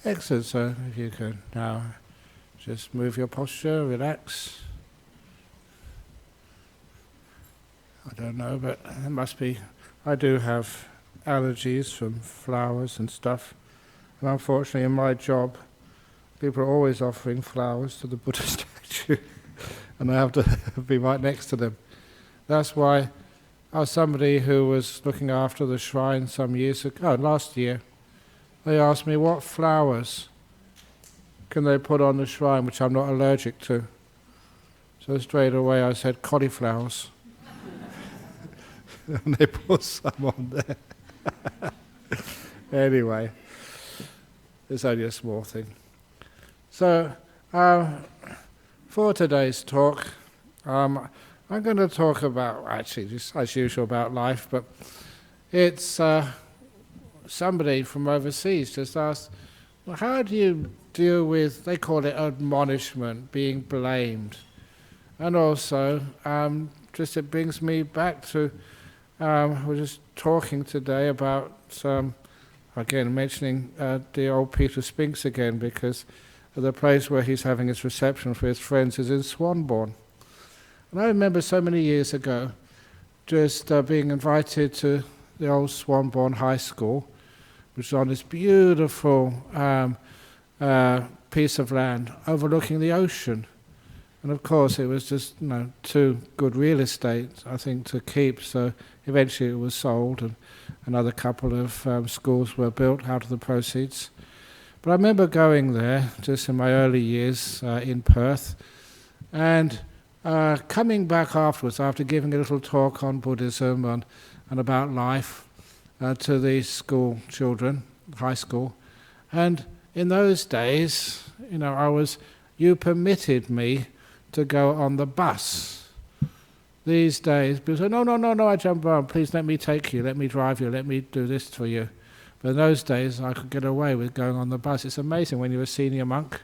Excellent, so if you can now just move your posture, relax. I don't know, but it must be. I do have allergies from flowers and stuff. And unfortunately, in my job, people are always offering flowers to the Buddha statue, and I have to be right next to them. That's why I was somebody who was looking after the shrine some years ago, last year. They asked me what flowers can they put on the shrine which I'm not allergic to. So straight away I said cauliflowers. And they put some on there. Anyway, it's only a small thing. So, for today's talk, I'm going to talk about, actually, just as usual, about life, but it's somebody from overseas just asked, well, how do you deal with, they call it admonishment, being blamed? And also, just it brings me back to, we're just talking today about, again, mentioning the old Peter Spinks again, because the place where he's having his reception for his friends is in Swanbourne. And I remember so many years ago just being invited to the old Swanbourne High School, which is on this beautiful piece of land overlooking the ocean. And of course it was just too good real estate, I think, to keep, so eventually it was sold and another couple of schools were built out of the proceeds. But I remember going there just in my early years in Perth, and coming back afterwards after giving a little talk on Buddhism and about life to the school children, high school. And in those days, you permitted me to go on the bus. These days, people say, no, Ajahn Brahm, please let me take you, let me drive you, let me do this for you. But in those days, I could get away with going on the bus. It's amazing when you're a senior monk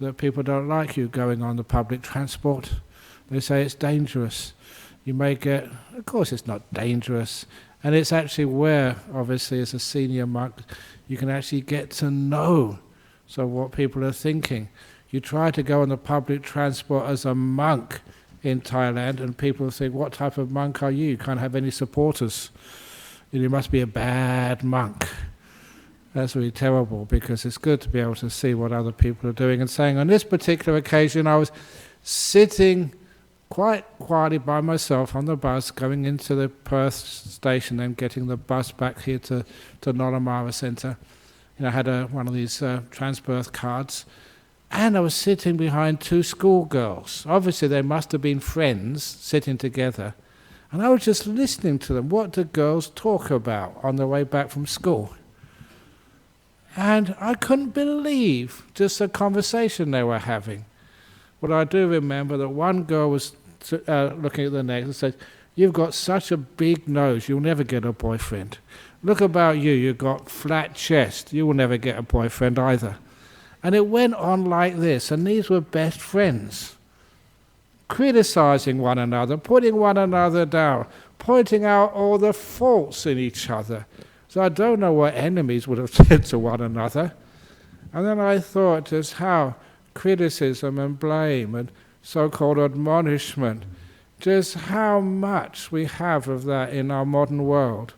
that people don't like you going on the public transport. They say it's dangerous. You may get, of course it's not dangerous. And it's actually where, obviously, as a senior monk, you can actually get to know what people are thinking. You try to go on the public transport as a monk in Thailand, and people think, what type of monk are you? You can't have any supporters. You must be a bad monk. That's really terrible, because it's good to be able to see what other people are doing and saying. On this particular occasion, I was sitting quite quietly by myself on the bus, going into the Perth station and getting the bus back here to Nolamara Centre. I had one of these Transperth cards, and I was sitting behind two schoolgirls. Obviously, they must have been friends sitting together. And I was just listening to them. What do girls talk about on their way back from school? And I couldn't believe just the conversation they were having. But I do remember that one girl was looking at the next and said, you've got such a big nose, you'll never get a boyfriend. Look about you, you've got flat chest, you will never get a boyfriend either. And it went on like this, and these were best friends, criticizing one another, putting one another down, pointing out all the faults in each other. So I don't know what enemies would have said to one another. And then I thought just how criticism and blame and so-called admonishment, just how much we have of that in our modern world.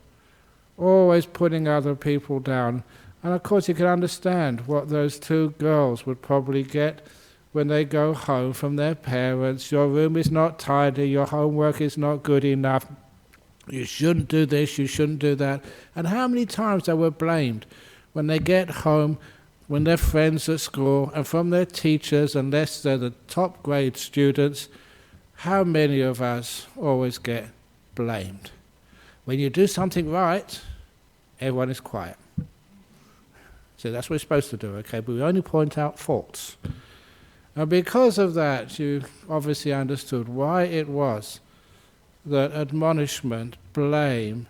Always putting other people down. And of course you can understand what those two girls would probably get when they go home from their parents. Your room is not tidy, your homework is not good enough, you shouldn't do this, you shouldn't do that. And how many times they were blamed when they get home, when they're friends at school, and from their teachers, unless they're the top grade students. How many of us always get blamed? When you do something right, everyone is quiet. So that's what we're supposed to do, okay? But we only point out faults. And because of that, you obviously understood why it was that admonishment, blame,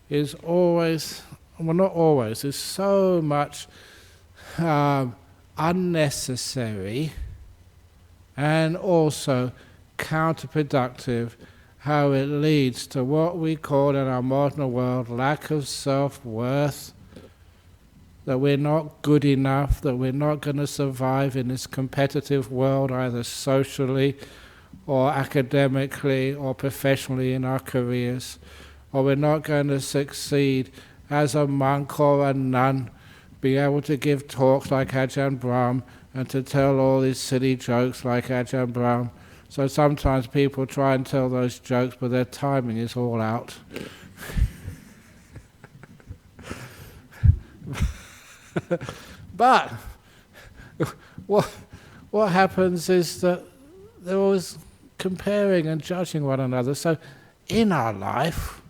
is always, well, not always, is so much unnecessary and also counterproductive, how it leads to what we call in our modern world lack of self-worth, that we're not good enough, that we're not going to survive in this competitive world, either socially or academically or professionally in our careers, or we're not going to succeed as a monk or a nun, be able to give talks like Ajahn Brahm and to tell all these silly jokes like Ajahn Brahm. So sometimes people try and tell those jokes, but their timing is all out. But what happens is that they're always comparing and judging one another. So in our life,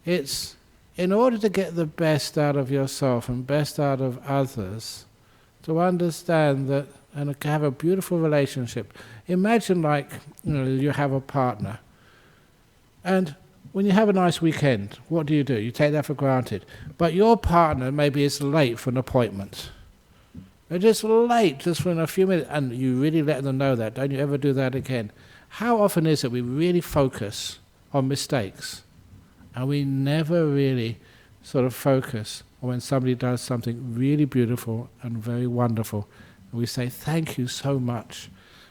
it's in order to get the best out of yourself and best out of others, to understand that and have a beautiful relationship. Imagine like you have a partner, and when you have a nice weekend, what do? You take that for granted. But your partner maybe is late for an appointment. They're just late, just for a few minutes, and you really let them know that. Don't you ever do that again. How often is it we really focus on mistakes, and we never really sort of focus on when somebody does something really beautiful and very wonderful, and we say, thank you so much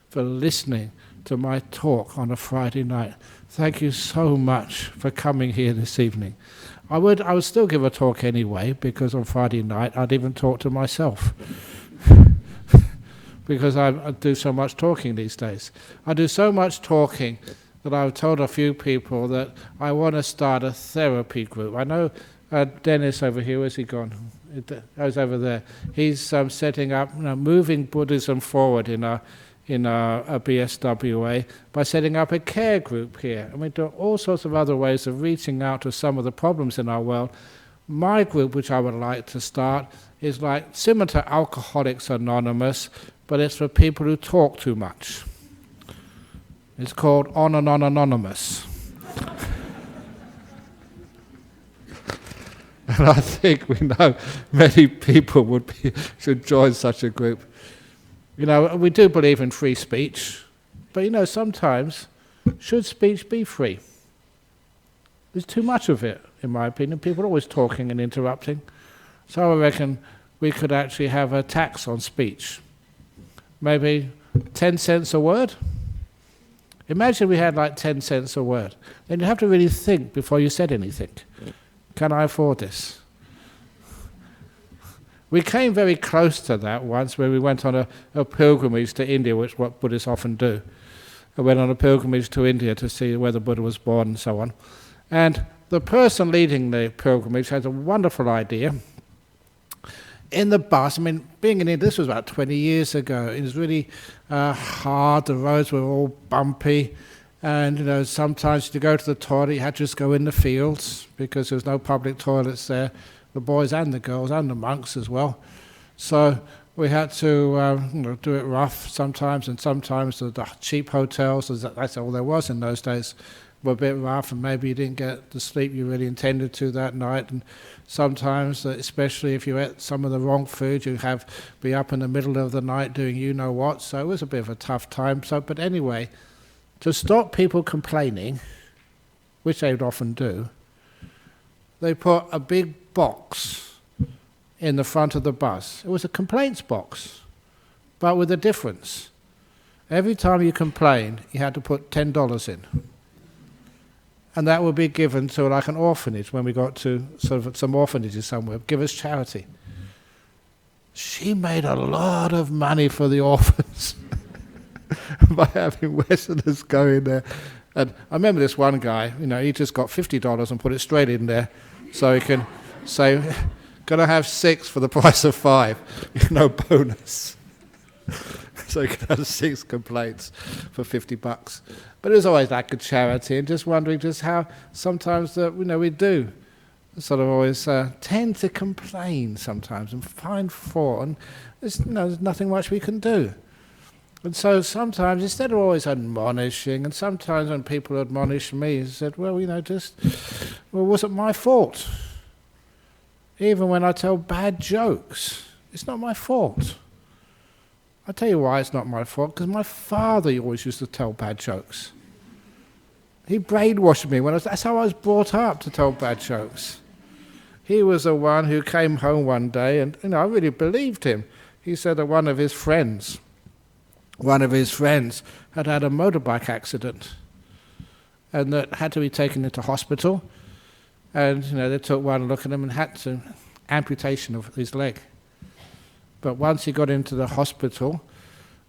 for listening to my talk on a Friday night. Thank you so much for coming here this evening. I would still give a talk anyway, because on Friday night I'd even talk to myself. Because I do so much talking these days. I do so much talking that I've told a few people that I want to start a therapy group. I know Dennis over here, where's he gone? He's over there. He's setting up, moving Buddhism forward in a BSWA by setting up a care group here. And we do all sorts of other ways of reaching out to some of the problems in our world. My group, which I would like to start, is like similar to Alcoholics Anonymous, but it's for people who talk too much. It's called On and On Anonymous. And I think we know many people should join such a group. We do believe in free speech, but sometimes, should speech be free? There's too much of it, in my opinion. People are always talking and interrupting. So I reckon we could actually have a tax on speech. Maybe 10 cents a word? Imagine we had like 10 cents a word. Then you have to really think before you said anything. Can I afford this? We came very close to that once when we went on a pilgrimage to India, which is what Buddhists often do. I went on a pilgrimage to India to see where the Buddha was born and so on. And the person leading the pilgrimage had a wonderful idea. In the bus, being in India, this was about 20 years ago, it was really hard, the roads were all bumpy, and sometimes to go to the toilet you had to just go in the fields because there was no public toilets there, the boys and the girls and the monks as well. So we had to do it rough sometimes, and sometimes the cheap hotels, that's all there was in those days, were a bit rough, and maybe you didn't get the sleep you really intended to that night. And sometimes, especially if you ate some of the wrong food, you'd be up in the middle of the night doing you-know-what, so it was a bit of a tough time. But anyway, to stop people complaining, which they would often do, they put a big box in the front of the bus. It was a complaints box, but with a difference. Every time you complained, you had to put $10 in. And that would be given to like an orphanage when we got to sort of some orphanages somewhere. Give us charity. She made a lot of money for the orphans by having Westerners go in there. And I remember this one guy, he just got $50 and put it straight in there so he can say, can I have 6 for the price of 5? No bonus. So you can have 6 complaints for $50. But it was always like a charity, and just wondering just how sometimes we do sort of always tend to complain sometimes and find fault, and there's nothing much we can do. And so sometimes, instead of always admonishing, and sometimes when people admonish me, I said, well, it wasn't my fault. Even when I tell bad jokes, it's not my fault. I'll tell you why it's not my fault, because my father always used to tell bad jokes. He brainwashed me. That's how I was brought up, to tell bad jokes. he was the one who came home one day, and I really believed him. He said that one of his friends had had a motorbike accident and that had to be taken into hospital, and they took one look at him and had to amputation of his leg. But once he got into the hospital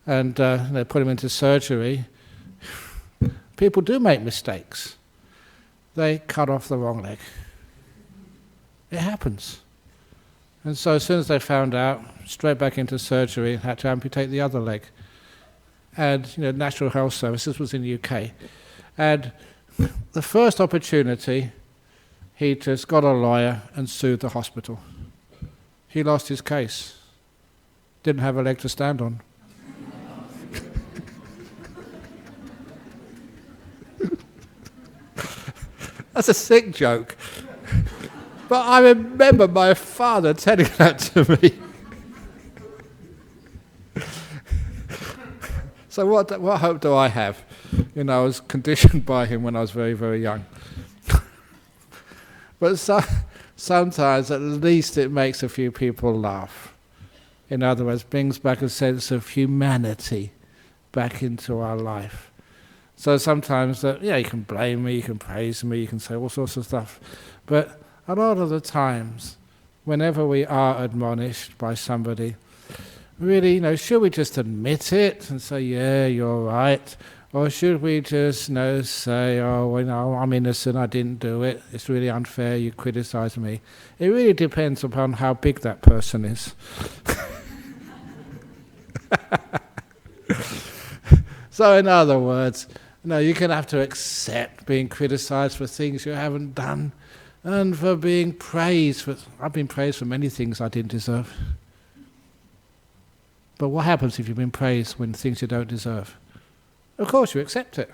and they put him into surgery, people do make mistakes. They cut off the wrong leg. It happens. And so as soon as they found out, straight back into surgery and had to amputate the other leg. And National Health Service, this was in the UK, and the first opportunity, he just got a lawyer and sued the hospital. He lost his case. Didn't have a leg to stand on. That's a sick joke. But I remember my father telling that to me. So what hope do I have? I was conditioned by him when I was very, very young. But sometimes at least it makes a few people laugh. In other words, brings back a sense of humanity back into our life. So sometimes, you can blame me, you can praise me, you can say all sorts of stuff. But a lot of the times, whenever we are admonished by somebody, really, should we just admit it and say, yeah, you're right? Or should we just, say, oh, I'm innocent, I didn't do it, it's really unfair, you criticize me. It really depends upon how big that person is. So in other words, you're going to have to accept being criticized for things you haven't done, and for being praised for... I've been praised for many things I didn't deserve. But what happens if you've been praised when things you don't deserve? Of course you accept it.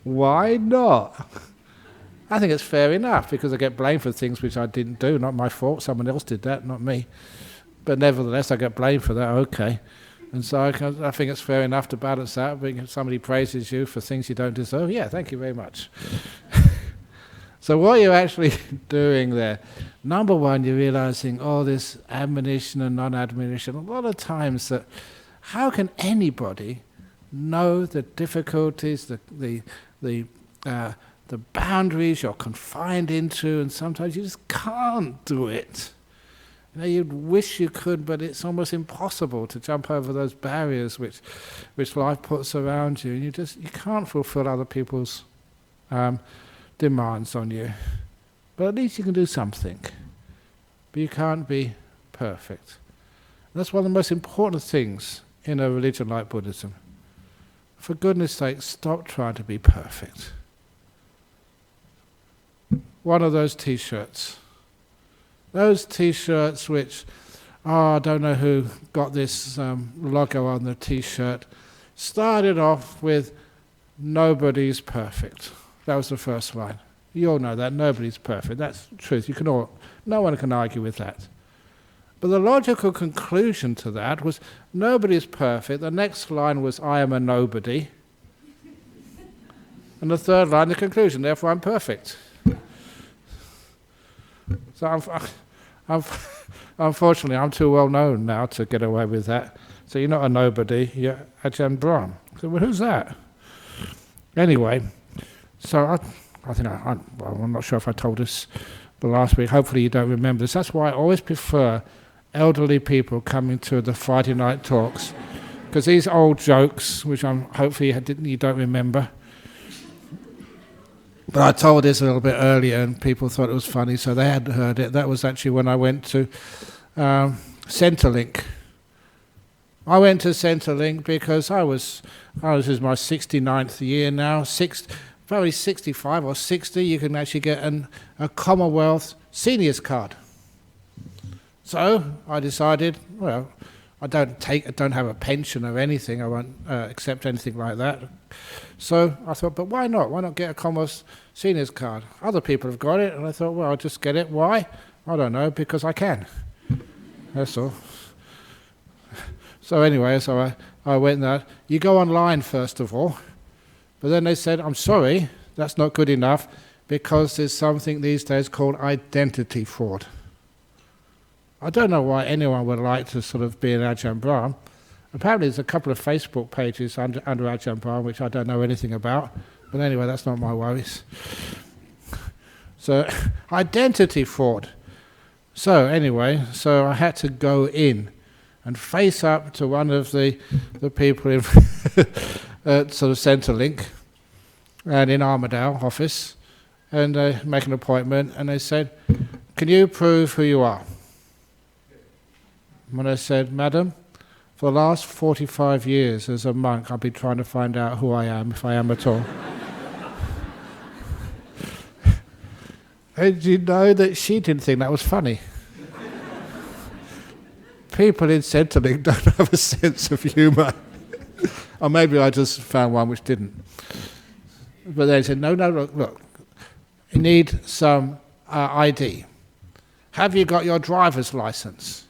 Why not? I think it's fair enough, because I get blamed for things which I didn't do, not my fault, someone else did that, not me. But nevertheless I get blamed for that, okay. And so I think it's fair enough to balance that. If somebody praises you for things you don't deserve, yeah, thank you very much. So what you're actually doing there, number one, you're realizing all this admonition and non-admonition. A lot of times that, how can anybody know the difficulties, the boundaries you're confined into, and sometimes you just can't do it. You'd wish you could, but it's almost impossible to jump over those barriers which life puts around you, and you can't fulfill other people's demands on you. But at least you can do something. But you can't be perfect. And that's one of the most important things in a religion like Buddhism. For goodness sake, stop trying to be perfect. One of those t-shirts. Those t-shirts which, I don't know who got this logo on the t-shirt, started off with, nobody's perfect. That was the first line. You all know that, nobody's perfect. That's the truth. No one can argue with that. But the logical conclusion to that was, nobody's perfect. The next line was, I am a nobody. And the third line, the conclusion, therefore I'm perfect. So unfortunately, I'm too well known now to get away with that. So you're not a nobody, you're Ajahn Brahm. So, well, who's that? Anyway, so I'm not sure if I told this the last week. Hopefully you don't remember this. That's why I always prefer elderly people coming to the Friday night talks, because these old jokes, which hopefully you don't remember. But I told this a little bit earlier and people thought it was funny, so they hadn't heard it. That was actually when I went to Centrelink. I went to Centrelink because I was in my 69th year now, probably 65 or 60, you can actually get a Commonwealth seniors card. So I decided, well, I don't have a pension or anything, I won't accept anything like that. So I thought, but why not? Why not get a Commonwealth seniors card? Other people have got it, and I thought, well, I'll just get it. Why? I don't know, because I can. That's all. So anyway, I went there. You go online first of all, but then they said, I'm sorry, that's not good enough. because there's something these days called identity fraud. I don't know why anyone would like to sort of be an Ajahn Brahm. Apparently there's a couple of Facebook pages under Ajahn Brahm which I don't know anything about, but anyway, that's not my worries. So, identity fraud. So anyway, so I had to go in and face up to one of the people in at sort of Centrelink and in Armadale office, and make an appointment, and they said, "Can you prove who you are?" And I said, "Madam, for the last 45 years as a monk, I've been trying to find out who I am, if I am at all." And you know that she didn't think that was funny. People in Centrelink don't have a sense of humour. Or maybe I just found one which didn't. But they said, no, look, you need some ID. Have you got your driver's licence?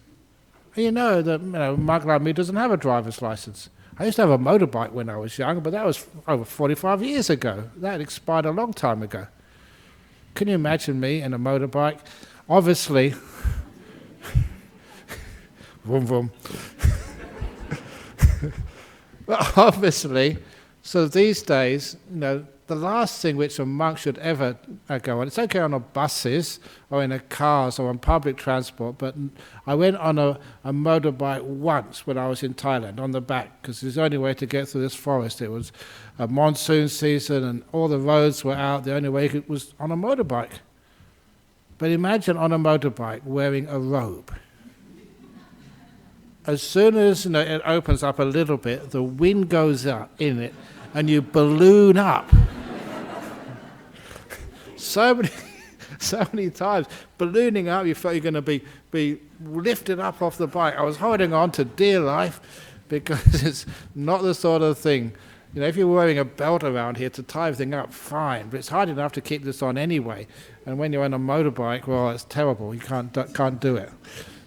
And you know that a monk like me doesn't have a driver's licence. I used to have a motorbike when I was young, but that was over 45 years ago. That expired a long time ago. Can you imagine me in a motorbike? Obviously, vroom vroom. But obviously, so these days, the last thing which a monk should ever go on, it's okay on buses or in cars or on public transport, but I went on a motorbike once when I was in Thailand, on the back, because it's the only way to get through this forest. It was a monsoon season and all the roads were out. The only way was on a motorbike. But imagine on a motorbike wearing a robe. As soon as it opens up a little bit, the wind goes up in it, and you balloon up. so many times, ballooning up, you felt you're going to be lifted up off the bike. I was holding on to dear life because it's not the sort of thing. If you're wearing a belt around here to tie everything up, fine, but it's hard enough to keep this on anyway. And when you're on a motorbike, well, it's terrible. You can't do it.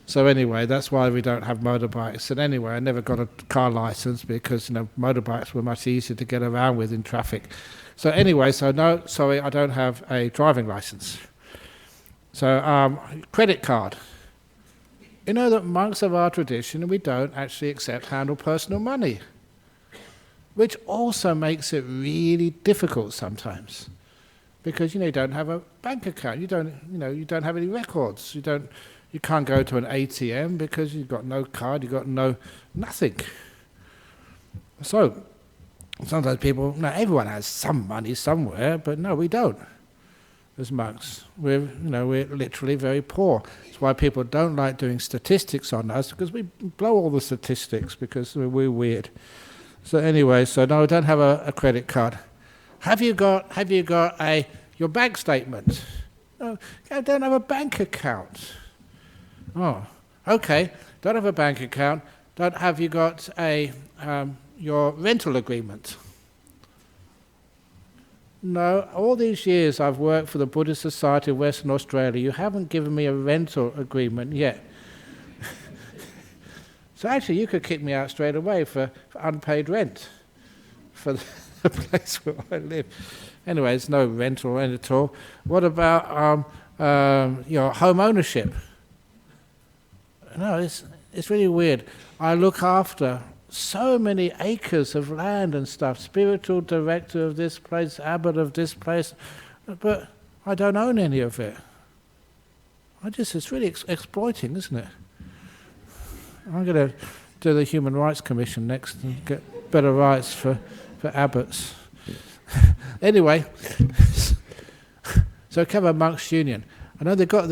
So anyway, that's why we don't have motorbikes. And anyway, I never got a car license because motorbikes were much easier to get around with in traffic. So anyway, no, sorry, I don't have a driving license. So credit card. You know that monks of our tradition, we don't actually handle personal money, which also makes it really difficult sometimes, because you don't have a bank account. You don't have any records. You can't go to an ATM because you've got no card, you've got nothing. So, sometimes everyone has some money somewhere, but no, we don't. As monks, we're literally very poor. That's why people don't like doing statistics on us, because we blow all the statistics because we're weird. So anyway, no, I don't have a credit card. Have you got your bank statement? No, I don't have a bank account. Oh, okay. Don't have a bank account. Have you got your rental agreement? No. All these years I've worked for the Buddhist Society of Western Australia. You haven't given me a rental agreement yet. So actually, you could kick me out straight away for unpaid rent for the place where I live. Anyway, there's no rental rent at all. What about your home ownership? No, it's really weird. I look after so many acres of land and stuff, spiritual director of this place, abbot of this place, but I don't own any of it. It's really exploiting, isn't it? I'm going to do the Human Rights Commission next and get better rights for abbots. Anyway, so Cover Monks Union. I know they've got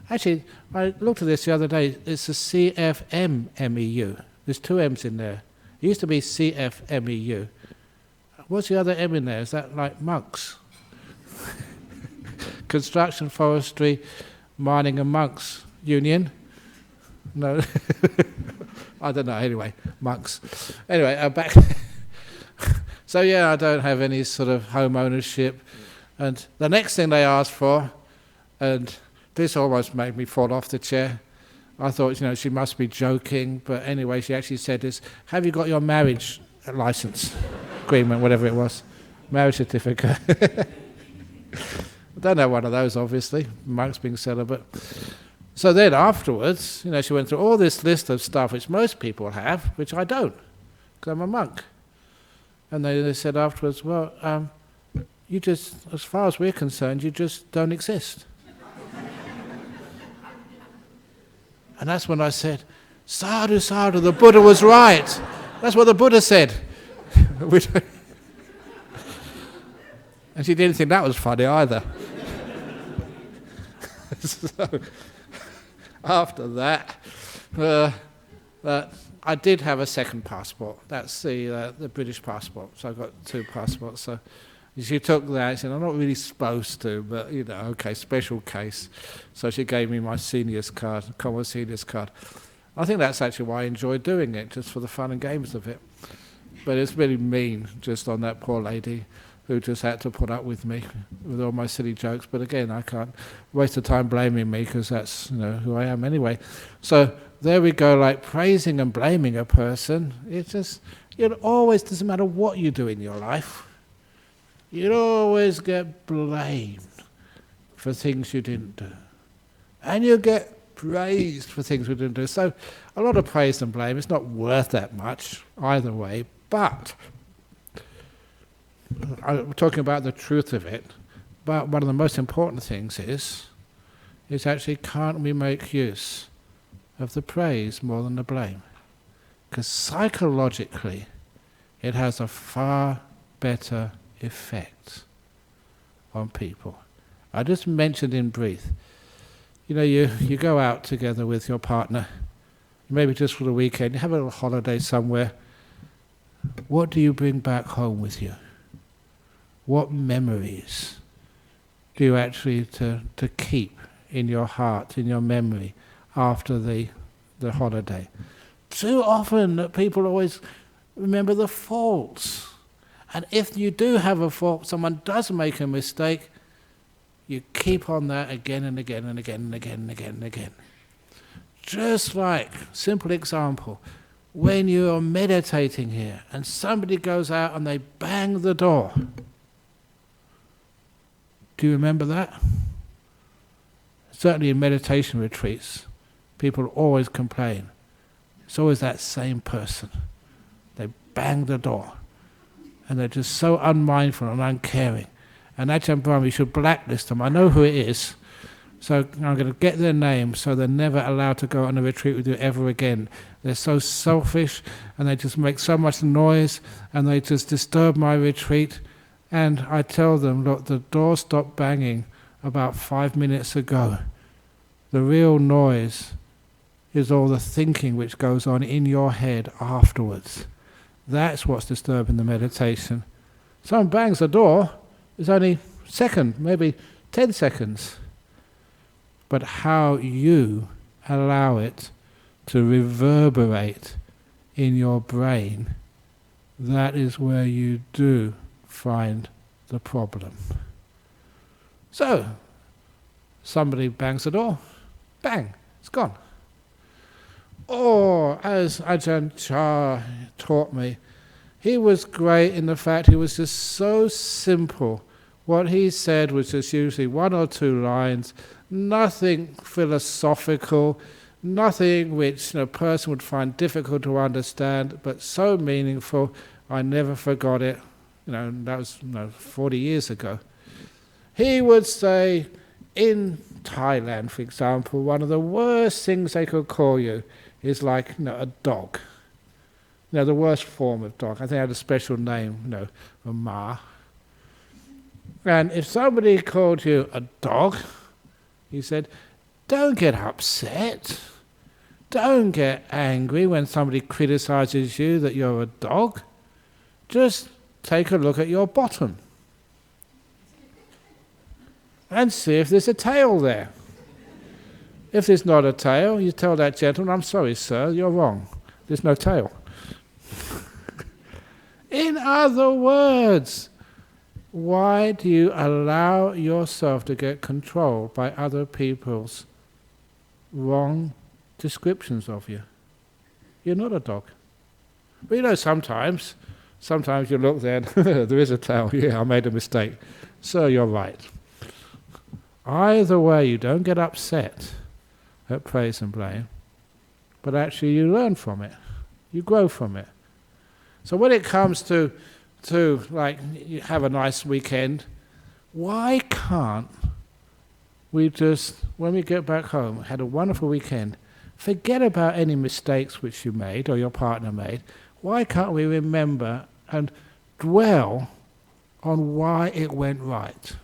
actually, I looked at this the other day. It's the CFMMEU. There's two M's in there. It used to be CFMEU. What's the other M in there? Is that like monks? Construction, Forestry, Mining and Monks Union? No. I don't know. Anyway, monks. Anyway, back. So yeah, I don't have any sort of home ownership. And the next thing they asked for, and this almost made me fall off the chair. I thought, she must be joking, but anyway, she actually said this: have you got your marriage license, agreement, whatever it was, marriage certificate? I don't have one of those, obviously, monks being celibate. So then afterwards, she went through all this list of stuff which most people have, which I don't, because I'm a monk. And they said afterwards, well, you just, as far as we're concerned, you just don't exist. And that's when I said, sadhu, sadhu, the Buddha was right. That's what the Buddha said. And she didn't think that was funny either. So, after that, I did have a second passport. That's the British passport. So I got 2 passports. So she took that. She said, I'm not really supposed to, but okay, special case. So she gave me my seniors card, common seniors card. I think that's actually why I enjoy doing it, just for the fun and games of it. But it's really mean, just on that poor lady who just had to put up with me, with all my silly jokes. But again, I can't waste the time blaming me, because that's who I am anyway. So there we go, like praising and blaming a person. It's just, it always doesn't matter what you do in your life. You'd always get blamed for things you didn't do. And you get praised for things we didn't do. So a lot of praise and blame, it's not worth that much either way. But I'm talking about the truth of it. But one of the most important things is actually, can't we make use of the praise more than the blame? Because psychologically, it has a far better effect on people. I just mentioned in brief, you go out together with your partner, maybe just for the weekend, you have a little holiday somewhere. What do you bring back home with you? What memories do you actually to keep in your heart, in your memory, after the holiday? Too often that people always remember the faults. And if you do have a fault, someone does make a mistake, you keep on that again and again and again and again and again and again. Just like, simple example, when you're meditating here and somebody goes out and they bang the door. Do you remember that? Certainly in meditation retreats, people always complain. It's always that same person. They bang the door. And they're just so unmindful and uncaring. And Ajahn Brahm, you should blacklist them. I know who it is. So I'm going to get their name so they're never allowed to go on a retreat with you ever again. They're so selfish and they just make so much noise and they just disturb my retreat. And I tell them, look, the door stopped banging about 5 minutes ago. The real noise is all the thinking which goes on in your head afterwards. That's what's disturbing the meditation. Someone bangs the door, it's only a second, maybe 10 seconds. But how you allow it to reverberate in your brain, that is where you do find the problem. So, somebody bangs the door, bang, it's gone. Or, as Ajahn Chah taught me, he was great in the fact he was just so simple. What he said was just usually 1 or 2 lines, nothing philosophical, nothing which a person would find difficult to understand, but so meaningful, I never forgot it. That was 40 years ago. He would say, in Thailand, for example, one of the worst things they could call you is like a dog. The worst form of dog. I think they had a special name, a ma. And if somebody called you a dog, he said, don't get upset. Don't get angry when somebody criticizes you that you're a dog. Just take a look at your bottom and see if there's a tail there. If there's not a tail, you tell that gentleman, I'm sorry, sir, you're wrong. There's no tail. In other words, why do you allow yourself to get controlled by other people's wrong descriptions of you? You're not a dog. But sometimes you look there and there is a tail. Yeah, I made a mistake. Sir, you're right. Either way, you don't get upset at praise and blame, but actually you learn from it. You grow from it. So when it comes to like, you have a nice weekend, why can't we just, when we get back home, had a wonderful weekend, forget about any mistakes which you made or your partner made. Why can't we remember and dwell on why it went right?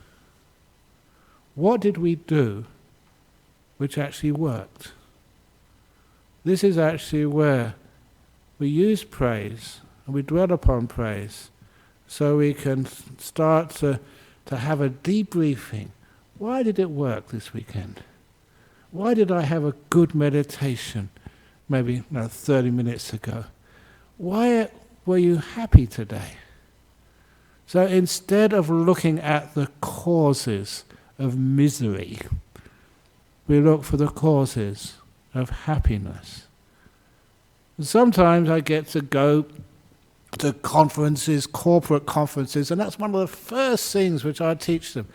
What did we do which actually worked? This is actually where we use praise and we dwell upon praise so we can start to have a debriefing. Why did it work this weekend? Why did I have a good meditation maybe 30 minutes ago? Why were you happy today? So instead of looking at the causes of misery, we look for the causes of happiness. And sometimes I get to go to conferences, corporate conferences, and that's one of the first things which I teach them.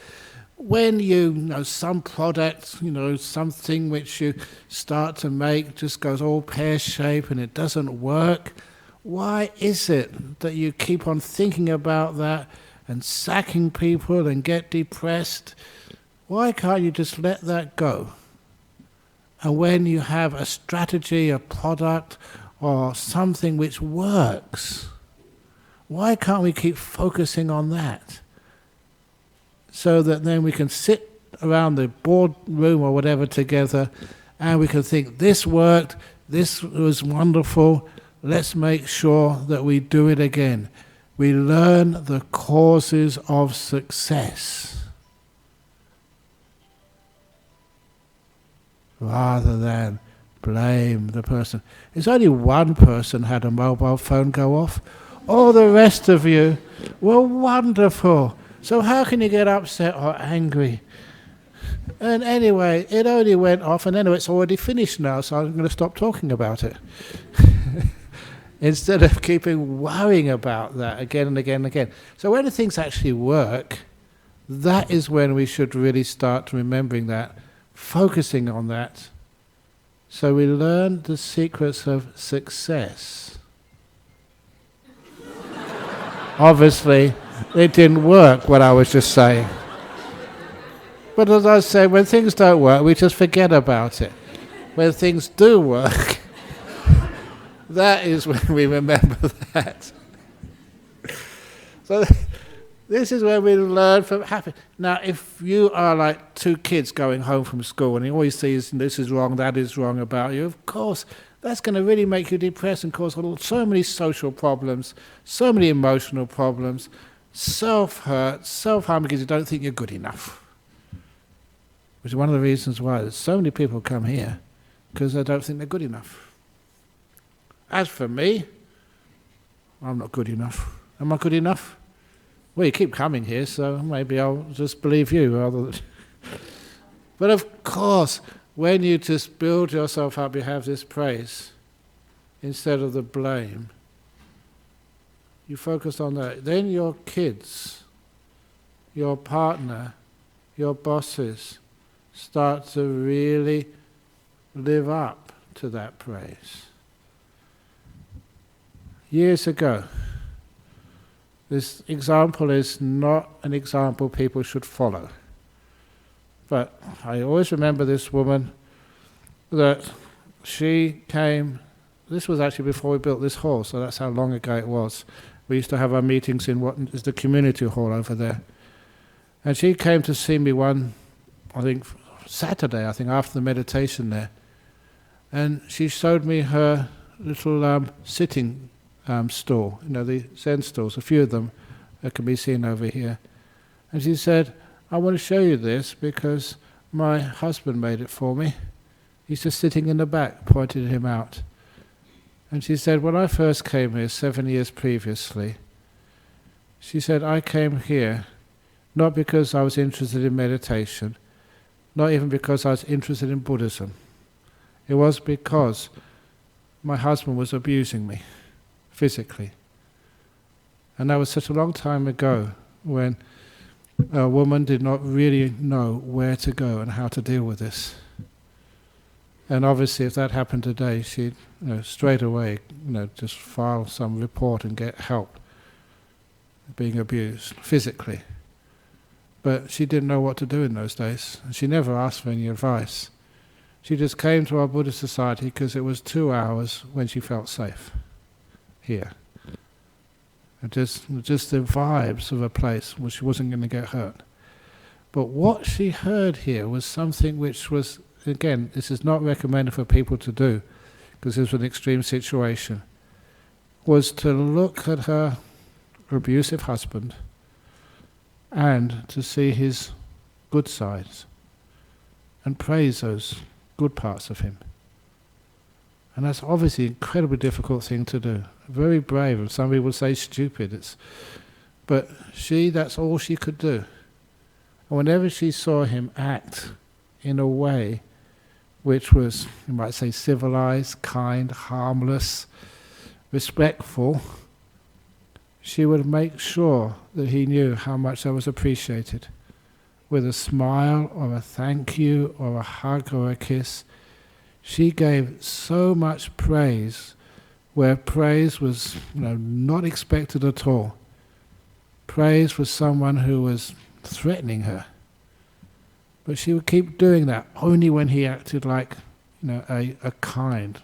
When you know some product, something which you start to make just goes all pear-shaped and it doesn't work, why is it that you keep on thinking about that and sacking people and get depressed? Why can't you just let that go? And when you have a strategy, a product, or something which works, why can't we keep focusing on that? So that then we can sit around the boardroom or whatever together and we can think, this worked, this was wonderful, let's make sure that we do it again. We learn the causes of success rather than blame the person. It's only one person had a mobile phone go off. All the rest of you were wonderful. So how can you get upset or angry? And anyway, it only went off, and anyway, it's already finished now, so I'm going to stop talking about it. Instead of keeping worrying about that again and again and again. So when the things actually work, that is when we should really start remembering that, focusing on that. So we learn the secrets of success. Obviously, it didn't work, what I was just saying. But as I say, when things don't work, we just forget about it. When things do work, that is when we remember that. So this is where we learn from happiness. Now, if you are like two kids going home from school and you always see this is wrong, that is wrong about you, of course, that's going to really make you depressed and cause so many social problems, so many emotional problems, self-hurt, self-harm because you don't think you're good enough. Which is one of the reasons why there's so many people come here, because they don't think they're good enough. As for me, I'm not good enough. Am I good enough? Well, you keep coming here, so maybe I'll just believe you rather than... But of course, when you just build yourself up, you have this praise instead of the blame. You focus on that. Then your kids, your partner, your bosses start to really live up to that praise. Years ago, this example is not an example people should follow. But I always remember this woman that she came, this was actually before we built this hall, so that's how long ago it was. We used to have our meetings in what is the community hall over there. And she came to see me one, Saturday, after the meditation there. And she showed me her little sitting stool, the Zen stools, a few of them that can be seen over here. And she said, I want to show you this because my husband made it for me. He's just sitting in the back, pointed him out. And she said, when I first came here 7 years previously, she said, I came here not because I was interested in meditation, not even because I was interested in Buddhism. It was because my husband was abusing me physically. And that was such a long time ago when a woman did not really know where to go and how to deal with this. And obviously if that happened today, she'd straight away just file some report and get help being abused physically. But she didn't know what to do in those days. And she never asked for any advice. She just came to our Buddhist society because it was 2 hours when she felt safe here. And just the vibes of a place where she wasn't going to get hurt. But what she heard here was something which was, again, this is not recommended for people to do, because this was an extreme situation, was to look at her abusive husband and to see his good sides and praise those good parts of him. And that's obviously an incredibly difficult thing to do. Very brave, and some people would say stupid. But that's all she could do. And whenever she saw him act in a way which was, you might say, civilized, kind, harmless, respectful, she would make sure that he knew how much that was appreciated. With a smile, or a thank you, or a hug, or a kiss. She gave so much praise, where praise was not expected at all. Praise was someone who was threatening her. But she would keep doing that only when he acted like a kind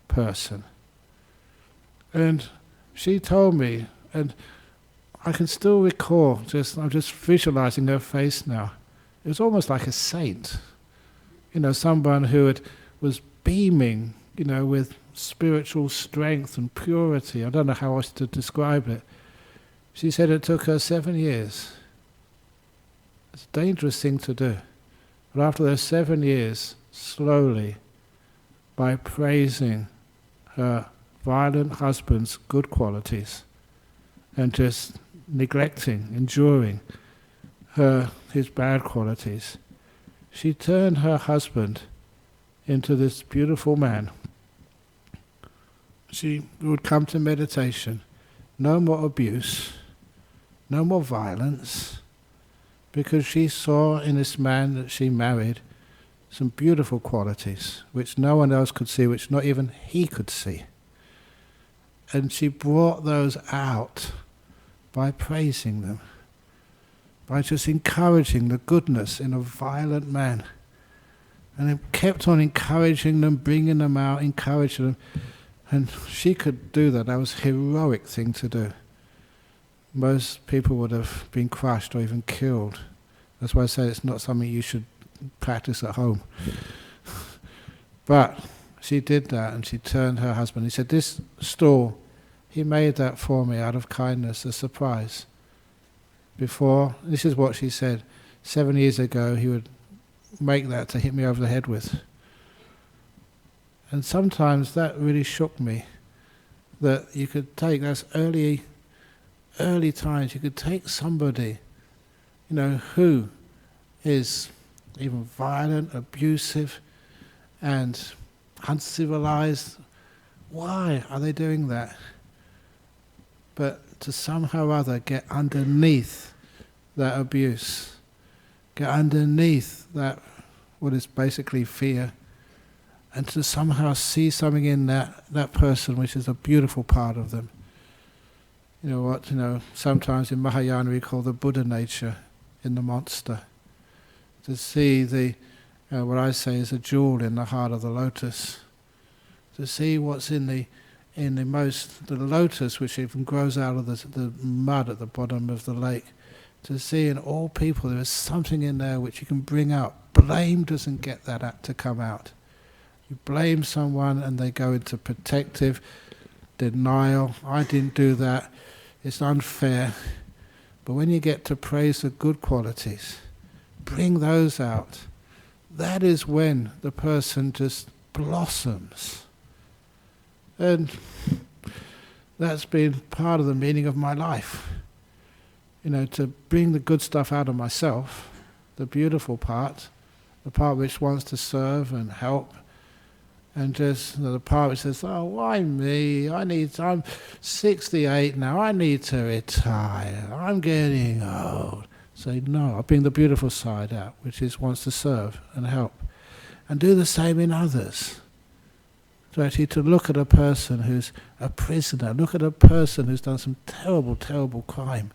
person. And she told me, and I can still recall, I'm just visualizing her face now. It was almost like a saint. Someone who was beaming, with spiritual strength and purity. I don't know how else to describe it. She said it took her 7 years. It's a dangerous thing to do. But after those 7 years, slowly, by praising her violent husband's good qualities and just neglecting, enduring his bad qualities, she turned her husband into this beautiful man. She would come to meditation, no more abuse, no more violence, because she saw in this man that she married some beautiful qualities which no one else could see, which not even he could see. And she brought those out by praising them, by just encouraging the goodness in a violent man. And it kept on encouraging them, bringing them out, encouraging them. And she could do that. That was a heroic thing to do. Most people would have been crushed or even killed. That's why I say it's not something you should practice at home. But she did that, and she turned her husband. He said, this stool, he made that for me out of kindness, a surprise. Before, this is what she said, 7 years ago he would make that to hit me over the head with. And sometimes that really shook me, that you could take, that's early times, you could take somebody, who is even violent, abusive, and uncivilized. Why are they doing that? But to somehow or other get underneath that abuse, get underneath that, what is basically fear, and to somehow see something in that person which is a beautiful part of them. Sometimes in Mahayana we call the Buddha nature in the monster. To see what I say is a jewel in the heart of the lotus. To see what's in the lotus, which even grows out of the mud at the bottom of the lake. To see in all people there is something in there which you can bring out. Blame doesn't get that to come out. You blame someone and they go into protective denial. I didn't do that. It's unfair. But when you get to praise the good qualities, bring those out. That is when the person just blossoms. And that's been part of the meaning of my life. To bring the good stuff out of myself, the beautiful part, the part which wants to serve and help, and just the part which says, oh, why me? I'm 68 now, I need to retire, I'm getting old. Say, no, I bring the beautiful side out, which is wants to serve and help. And do the same in others. To actually to look at a person who's a prisoner, look at a person who's done some terrible, terrible crime.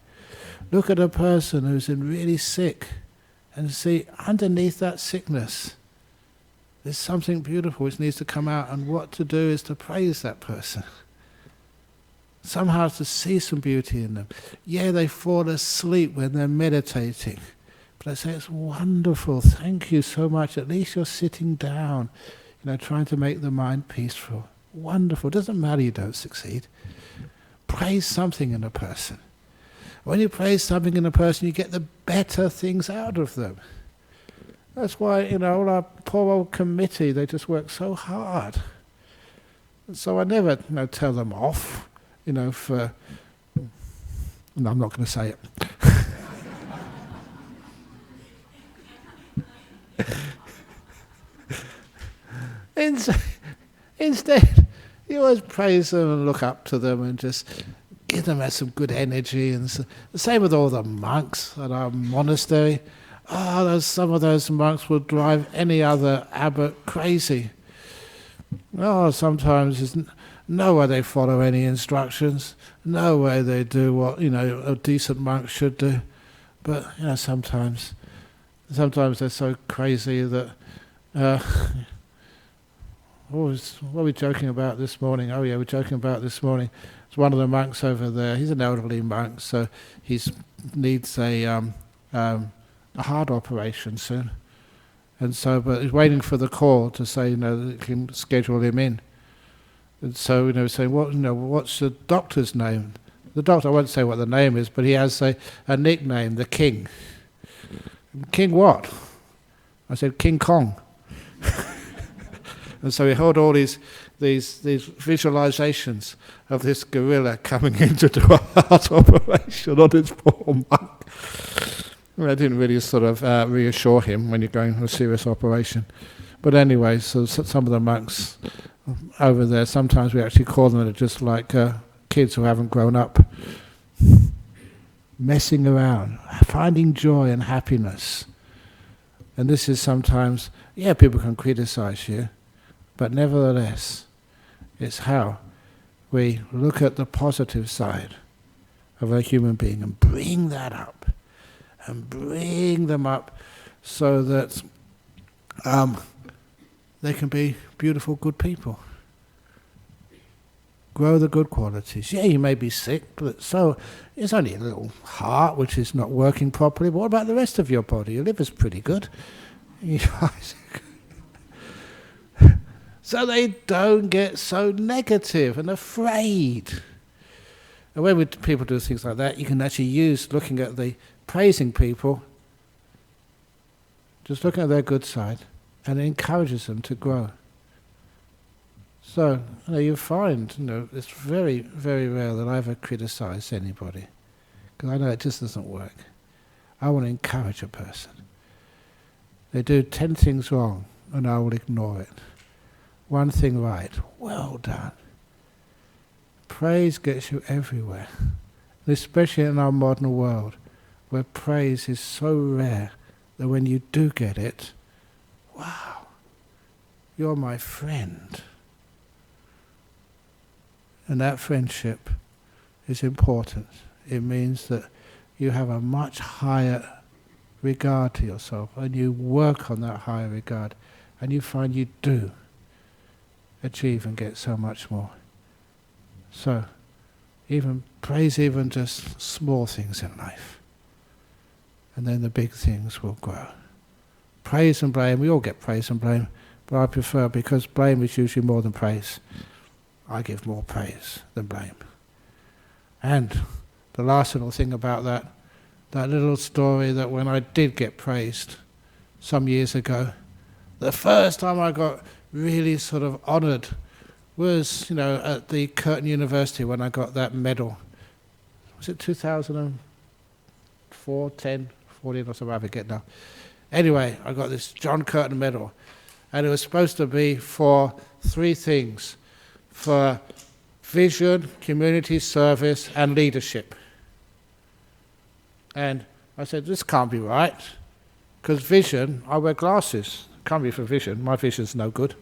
Look at a person who's really sick and see underneath that sickness there's something beautiful which needs to come out, and what to do is to praise that person. Somehow to see some beauty in them. Yeah, they fall asleep when they're meditating. But I say, it's wonderful, thank you so much. At least you're sitting down, trying to make the mind peaceful. Wonderful, doesn't matter you don't succeed. Praise something in a person. When you praise something in a person, you get the better things out of them. That's why, all our poor old committee, they just work so hard. So I never, tell them off, for... No, I'm not going to say it. Instead, you always praise them and look up to them and just give them some good energy. And the same with all the monks at our monastery. Some of those monks will drive any other abbot crazy. Sometimes there's no way they follow any instructions, no way they do what a decent monk should do. But sometimes they're so crazy that. What were we joking about this morning? Oh yeah, we're joking about this morning. It's one of the monks over there. He's an elderly monk, so he needs a heart operation soon. And so, but he's waiting for the call to say, that they can schedule him in. And so, saying, what's the doctor's name? The doctor, I won't say what the name is, but he has a nickname, the King. King what? I said, King Kong. And so he held all these visualizations of this gorilla coming in to do a heart operation on his poor monk. That didn't really sort of reassure him when you're going for a serious operation. But anyway, so some of the monks over there, sometimes we actually call them just like kids who haven't grown up. Messing around, finding joy and happiness. And this is sometimes, people can criticize you, but nevertheless, it's how we look at the positive side of a human being and bring that up, and bring them up so that they can be beautiful, good people. Grow the good qualities. Yeah, you may be sick, but so it's only a little heart which is not working properly. But what about the rest of your body? Your liver's pretty good. So they don't get so negative and afraid. And when people do things like that, you can actually use looking at the praising people, just looking at their good side, and it encourages them to grow. So you find, it's very, very rare that I ever criticize anybody, because I know it just doesn't work. I want to encourage a person. They do 10 things wrong, and I will ignore it. One thing right, well done. Praise gets you everywhere, and especially in our modern world, where praise is so rare that when you do get it, wow, you're my friend. And that friendship is important. It means that you have a much higher regard to yourself, and you work on that higher regard, and you find you do achieve and get so much more. So, praise even just small things in life, and then the big things will grow. Praise and blame, we all get praise and blame, but I prefer, because blame is usually more than praise, I give more praise than blame. And the last little thing about that little story, that when I did get praised some years ago, the first time I got really sort of honoured was, at the Curtin University when I got that medal. Was it 2004, 10, 14 or something, I forget now. Anyway, I got this John Curtin medal, and it was supposed to be for 3 things: for vision, community service, and leadership. And I said, this can't be right, because vision, I wear glasses. Can't be for vision. My vision's no good.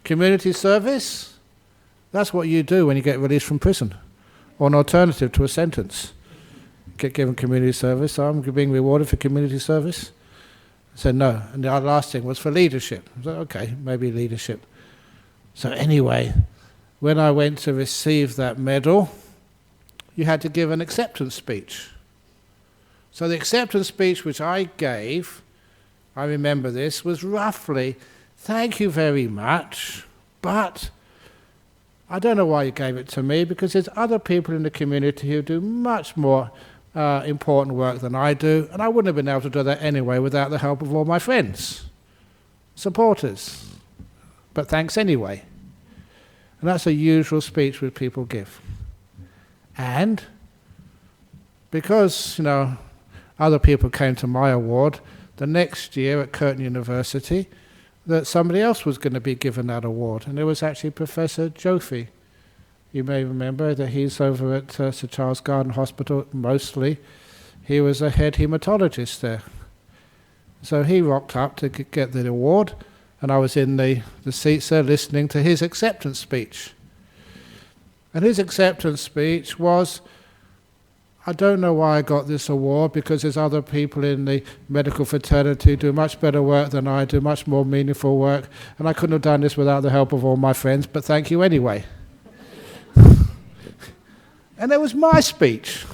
Community service, that's what you do when you get released from prison, or an alternative to a sentence. Get given community service, so I'm being rewarded for community service. I said no, and the last thing was for leadership. I said, okay, maybe leadership. So anyway, when I went to receive that medal, you had to give an acceptance speech. So the acceptance speech which I gave, I remember this, was roughly, thank you very much, but I don't know why you gave it to me, because there's other people in the community who do much more important work than I do, and I wouldn't have been able to do that anyway without the help of all my friends, supporters. But thanks anyway. And that's a usual speech which people give. And because, other people came to my award, the next year at Curtin University, that somebody else was going to be given that award, and it was actually Professor Jofi. You may remember that he's over at Sir Charles Garden Hospital mostly. He was a head haematologist there. So he rocked up to get the award, and I was in the seats there listening to his acceptance speech. And his acceptance speech was, I don't know why I got this award, because there's other people in the medical fraternity who do much better work than I do, much more meaningful work, and I couldn't have done this without the help of all my friends, but thank you anyway. And there was my speech.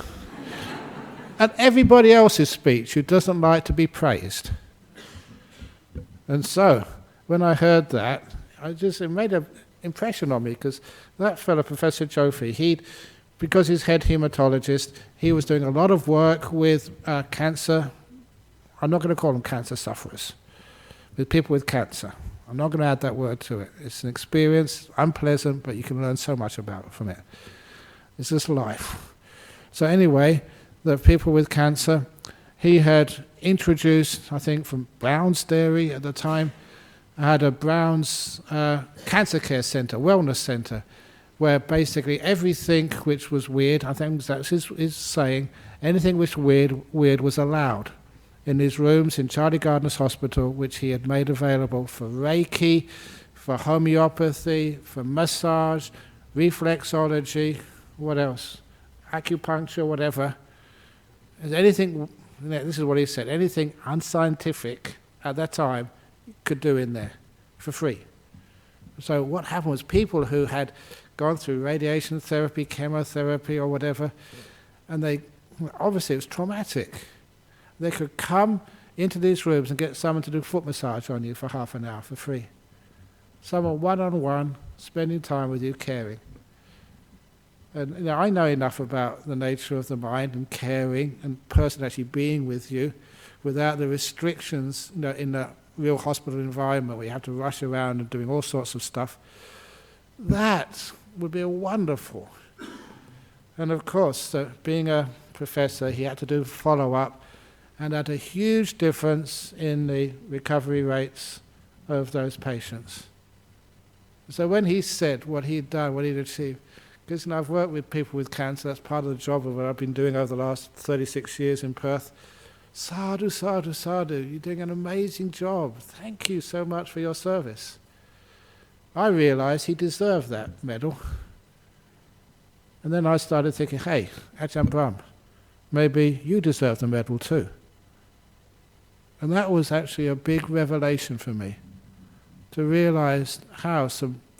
And everybody else's speech who doesn't like to be praised. And so, when I heard that, it made an impression on me, because that fellow, Professor Jofi, because he's head haematologist, he was doing a lot of work with cancer. I'm not going to call them cancer sufferers, with people with cancer. I'm not going to add that word to it. It's an experience, unpleasant, but you can learn so much from it. It's just life. So anyway, the people with cancer, he had introduced, I think from Brown's Dairy at the time, had a Brown's Cancer Care Centre, Wellness Centre, where basically everything which was weird, I think that's his saying, anything which weird was allowed in his rooms in Charlie Gardner's hospital, which he had made available for Reiki, for homeopathy, for massage, reflexology, what else? Acupuncture, whatever. Anything, this is what he said, anything unscientific at that time could do in there for free. So what happened was people who had gone through radiation therapy, chemotherapy or whatever, and obviously it was traumatic. They could come into these rooms and get someone to do foot massage on you for half an hour for free. Someone one-on-one, spending time with you, caring. And I know enough about the nature of the mind and caring and person actually being with you without the restrictions in the real hospital environment where you have to rush around and doing all sorts of stuff. That would be wonderful. And of course, being a professor, he had to do follow-up and had a huge difference in the recovery rates of those patients. So when he said what he'd done, what he'd achieved, because I've worked with people with cancer, that's part of the job of what I've been doing over the last 36 years in Perth. Sadhu, sadhu, sadhu, you're doing an amazing job. Thank you so much for your service. I realised he deserved that medal. And then I started thinking, hey, Ajahn Brahm, maybe you deserve the medal too. And that was actually a big revelation for me, to realise how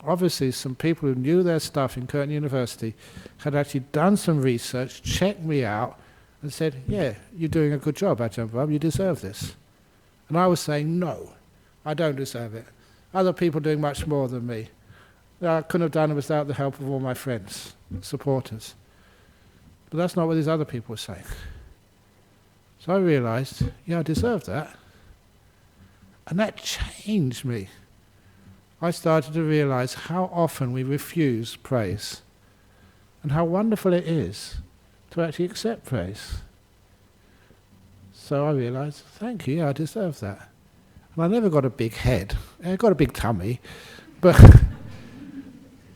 obviously some people who knew their stuff in Curtin University had actually done some research, checked me out, and said, yeah, you're doing a good job, Ajahn Brahm, you deserve this. And I was saying, no, I don't deserve it. Other people doing much more than me. I couldn't have done it without the help of all my friends, supporters. But that's not what these other people were saying. So I realised, yeah, I deserve that. And that changed me. I started to realise how often we refuse praise and how wonderful it is to actually accept praise. So I realised, thank you, yeah, I deserve that. And I never got a big head. I got a big tummy, but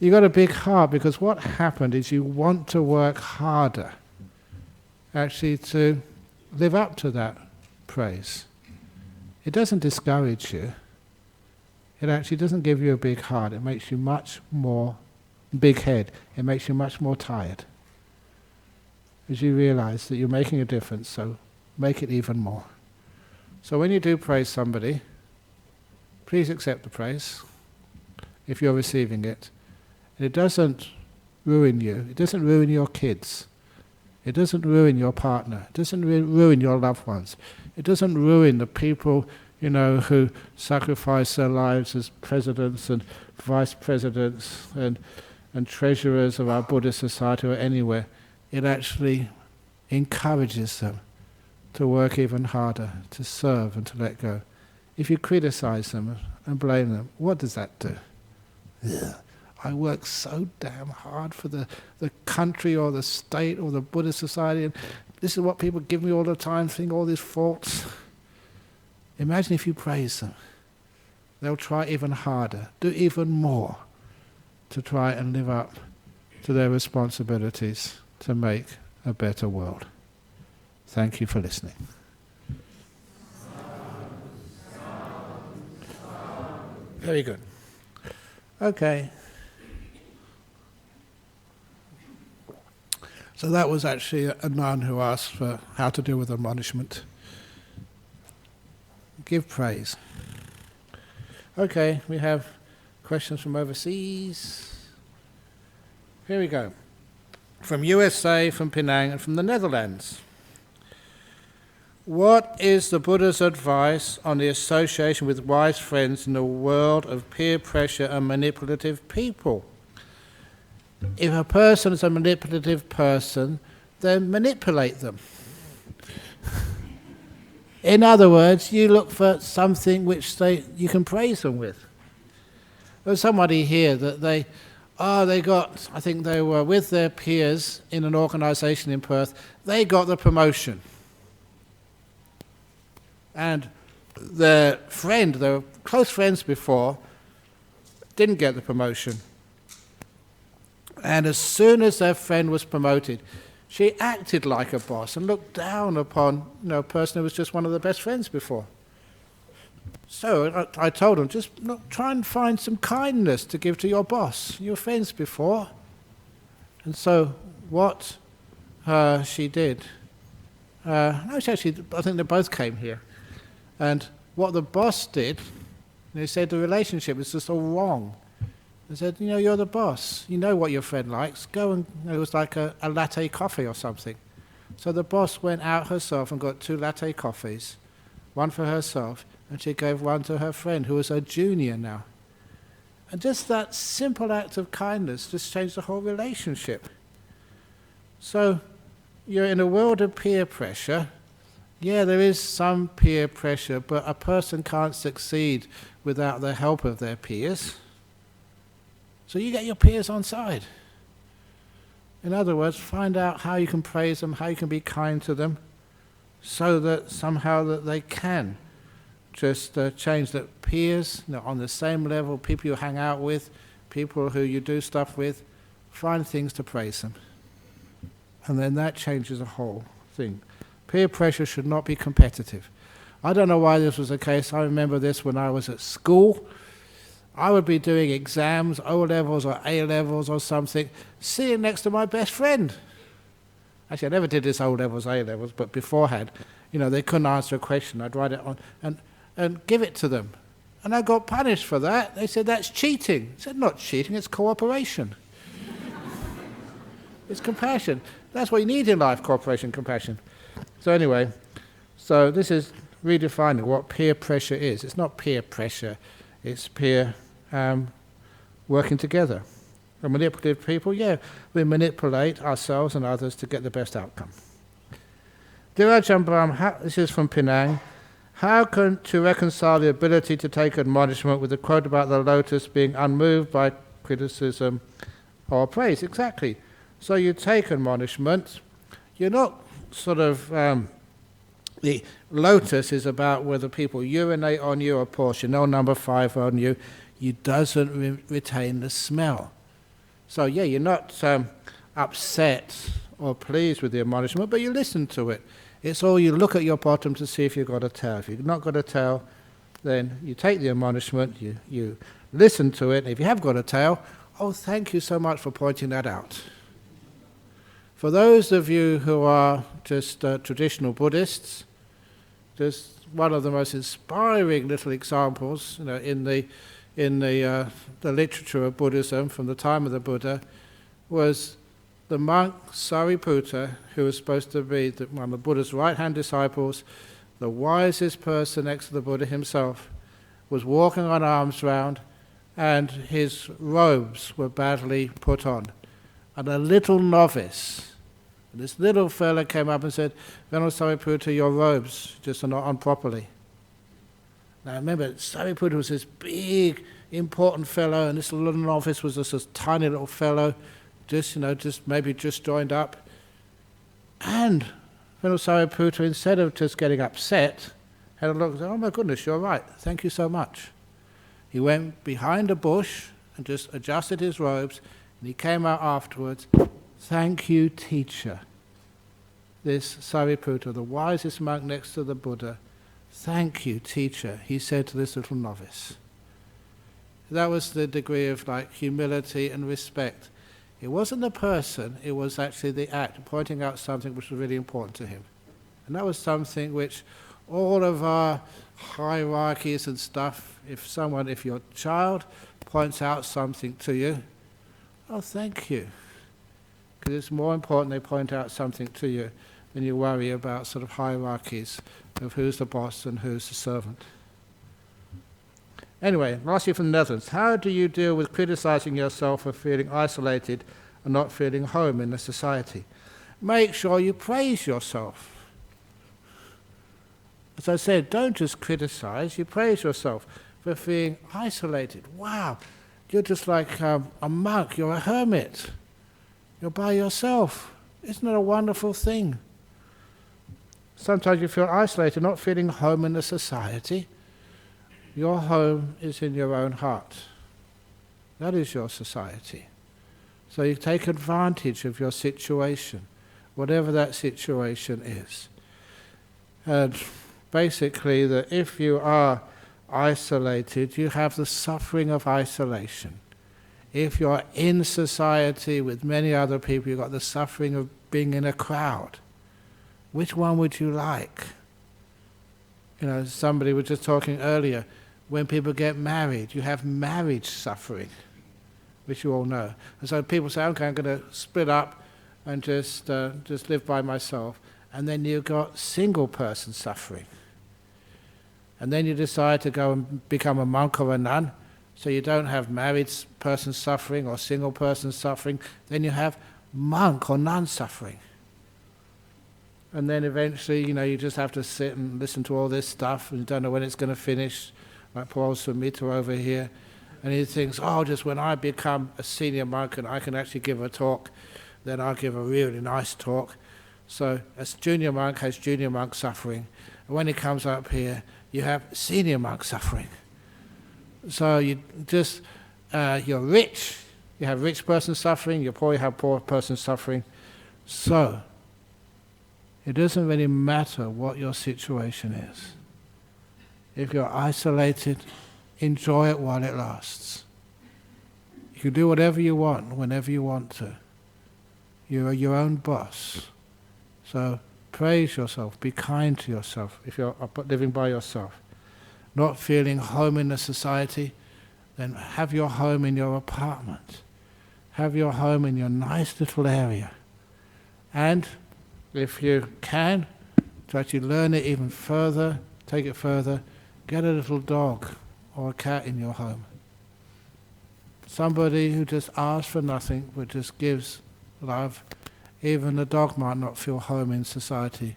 you got a big heart, because what happened is you want to work harder actually to live up to that praise. It doesn't discourage you. It actually doesn't give you a big heart. It makes you much more big head. It makes you much more tired. As you realize that you're making a difference, so make it even more. So when you do praise somebody, please accept the praise if you're receiving it. And it doesn't ruin you. It doesn't ruin your kids. It doesn't ruin your partner. It doesn't ruin your loved ones. It doesn't ruin the people, who sacrifice their lives as presidents and vice presidents and treasurers of our Buddhist society or anywhere. It actually encourages them to work even harder, to serve and to let go. If you criticize them and blame them, what does that do? Ugh. I work so damn hard for the country or the state or the Buddhist society, and this is what people give me all the time, think all these faults. Imagine if you praise them. They'll try even harder, do even more to try and live up to their responsibilities to make a better world. Thank you for listening. Very good. Okay. So that was actually a nun who asked for how to deal with admonishment. Give praise. Okay, we have questions from overseas. Here we go. From USA, from Penang, and from the Netherlands. What is the Buddha's advice on the association with wise friends in a world of peer pressure and manipulative people? If a person is a manipulative person, then manipulate them. In other words, you look for something which you can praise them with. There's somebody here that they were with their peers in an organisation in Perth. They got the promotion. And their friend, they were close friends before, didn't get the promotion. And as soon as their friend was promoted, she acted like a boss and looked down upon a person who was just one of the best friends before. So I told them, just try and find some kindness to give to your boss. You were friends before. And so what she did, I think they both came here. And what the boss did, they said the relationship is just all wrong. They said, you're the boss. You know what your friend likes. Go and, it was like a latte coffee or something. So the boss went out herself and got 2 latte coffees, one for herself, and she gave one to her friend, who was a junior now. And just that simple act of kindness just changed the whole relationship. So you're in a world of peer pressure. Yeah, there is some peer pressure, but a person can't succeed without the help of their peers. So you get your peers on side. In other words, find out how you can praise them, how you can be kind to them, so that somehow that they can just change. That peers, on the same level, people you hang out with, people who you do stuff with, find things to praise them. And then that changes the whole thing. Peer pressure should not be competitive. I don't know why this was the case. I remember this when I was at school. I would be doing exams, O-levels or A-levels or something, sitting next to my best friend. Actually, I never did this O-levels, A-levels, but beforehand, they couldn't answer a question. I'd write it on and give it to them. And I got punished for that. They said, that's cheating. I said, not cheating, it's cooperation. It's compassion. That's what you need in life, cooperation, compassion. So anyway, this is redefining what peer pressure is. It's not peer pressure, it's peer working together. The manipulative people, we manipulate ourselves and others to get the best outcome. Dear Ajahn Brahm, this is from Penang. How to reconcile the ability to take admonishment with the quote about the lotus being unmoved by criticism or praise? Exactly. So you take admonishment, you're not the lotus is about whether people urinate on you or pour Chanel number 5 on you. You doesn't retain the smell. So you're not upset or pleased with the admonishment, but you listen to it. It's all you look at your bottom to see if you've got a tail. If you've not got a tail, then you take the admonishment, you listen to it, and if you have got a tail, oh, thank you so much for pointing that out. For those of you who are just traditional Buddhists, just one of the most inspiring little examples, in the literature of Buddhism from the time of the Buddha, was the monk Sariputta, who was supposed to be one of the Buddha's right-hand disciples, the wisest person next to the Buddha himself, was walking on arms round, and his robes were badly put on. And a little novice, this little fella came up and said, Venerable Sariputta, your robes just are not on properly. Now remember, Sariputta was this big, important fellow, and this little novice was just this tiny little fellow, just maybe just joined up. And Venerable Sariputta, instead of just getting upset, had a look and said, oh my goodness, you're right, thank you so much. He went behind a bush and just adjusted his robes, and he came out afterwards, thank you, teacher. This Sariputta, the wisest monk next to the Buddha, thank you, teacher, he said to this little novice. That was the degree of humility and respect. It wasn't the person, it was actually the act, pointing out something which was really important to him. And that was something which all of our hierarchies and stuff, if your child points out something to you, oh, thank you. Because it's more important they point out something to you than you worry about sort of hierarchies of who's the boss and who's the servant. Anyway, lastly from the Netherlands, how do you deal with criticizing yourself for feeling isolated and not feeling home in the society? Make sure you praise yourself. As I said, don't just criticize, you praise yourself for feeling isolated. Wow, you're just like a monk, you're a hermit. You're by yourself. Isn't that a wonderful thing? Sometimes you feel isolated, not feeling home in the society. Your home is in your own heart. That is your society. So you take advantage of your situation, whatever that situation is. And basically, that if you are isolated, you have the suffering of isolation. If you're in society with many other people, you've got the suffering of being in a crowd. Which one would you like? Somebody was just talking earlier, when people get married, you have marriage suffering, which you all know. And so people say, okay, I'm going to split up and just live by myself. And then you've got single person suffering. And then you decide to go and become a monk or a nun, so you don't have married person suffering or single person suffering. Then you have monk or nun suffering. And then eventually, you just have to sit and listen to all this stuff, and you don't know when it's going to finish, like Paul Sumita over here. And he thinks, just when I become a senior monk and I can actually give a talk, then I'll give a really nice talk. So a junior monk has junior monk suffering. And when he comes up here, you have senior monk suffering. So you just, you're rich, you have rich person suffering, you're poor, you have poor person suffering. So it doesn't really matter what your situation is. If you're isolated, enjoy it while it lasts. You can do whatever you want, whenever you want to. You're your own boss. So praise yourself, be kind to yourself if you're living by yourself. Not feeling home in the society, then have your home in your apartment. Have your home in your nice little area. And if you can, to actually learn it even further, take it further, get a little dog or a cat in your home. Somebody who just asks for nothing, but just gives love. Even the dog might not feel home in society.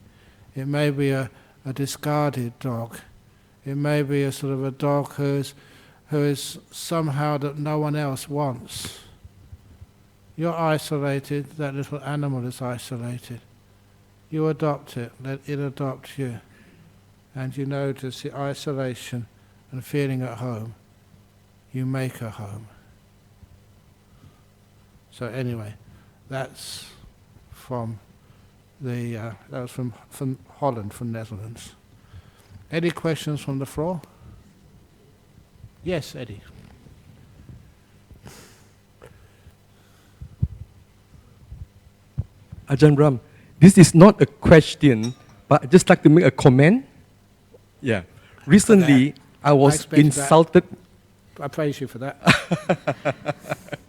It may be a discarded dog. It may be a sort of a dog who is somehow that no one else wants. You're isolated, that little animal is isolated. You adopt it, let it adopt you. And you notice the isolation and feeling at home. You make a home. So anyway, that's from That was from Holland, from Netherlands. Any questions from the floor? Yes, Eddie. Ajahn Brahm, this is not a question, but I'd just like to make a comment. Yeah. Recently, I was insulted. I praise you for that.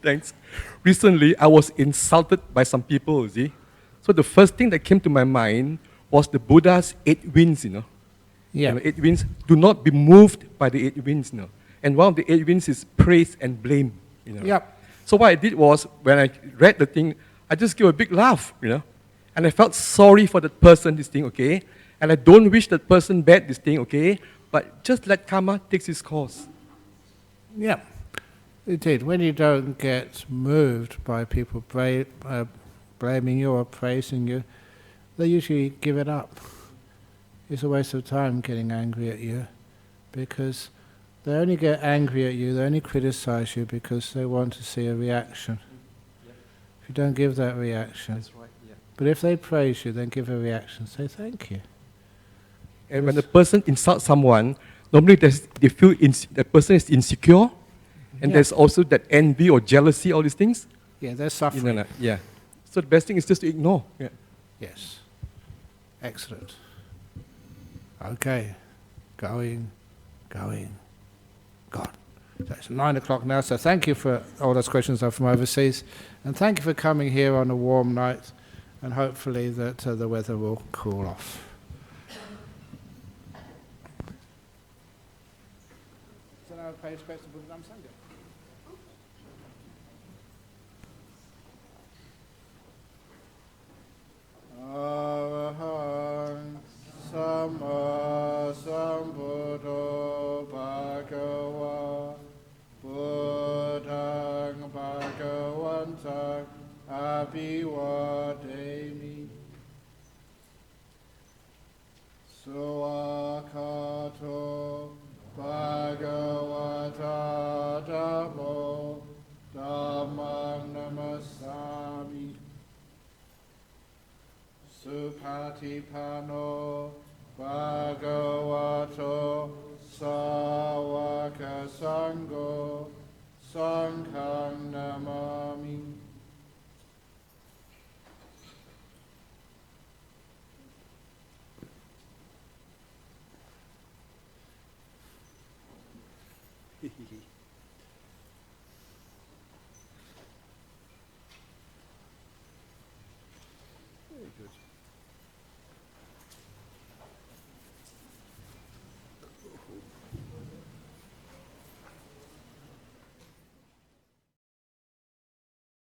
Thanks. Recently, I was insulted by some people, you see. So the first thing that came to my mind was the Buddha's 8 winds, you know. Yeah. You know, 8 winds, do not be moved by the 8 winds, you know. And one of the 8 winds is praise and blame, you know. Yep. So what I did was, when I read the thing, I just gave a big laugh, you know. And I felt sorry for that person, this thing, okay. And I don't wish that person bad, this thing, okay. But just let karma take its course. Yeah, indeed. When you don't get moved by people blaming you or praising you, they usually give it up. It's a waste of time getting angry at you, because they only get angry at you, they only criticize you because they want to see a reaction. If you don't give that reaction, That's right, yeah. But if they praise you, then give a reaction, say thank you. And when the person insults someone, normally they feel the person is insecure, and there's also that envy or jealousy, all these things. Yeah, they're suffering. Yeah. So the best thing is just to ignore. Yeah. Yes. Excellent. Okay. Going. Gone. So it's 9 o'clock now, so thank you for all those questions are from overseas, and thank you for coming here on a warm night, and hopefully that the weather will cool off. So now pay respect to Buddha Dhamma Sangha. Arahant Sama Sambuddho Bhagava Buddhang Bhagavantang Abhivademi Suakato Bhagavata Dhammo Dhammang Namasami Supatipano Bhagavato Sawaka Sangho Sanghang Namami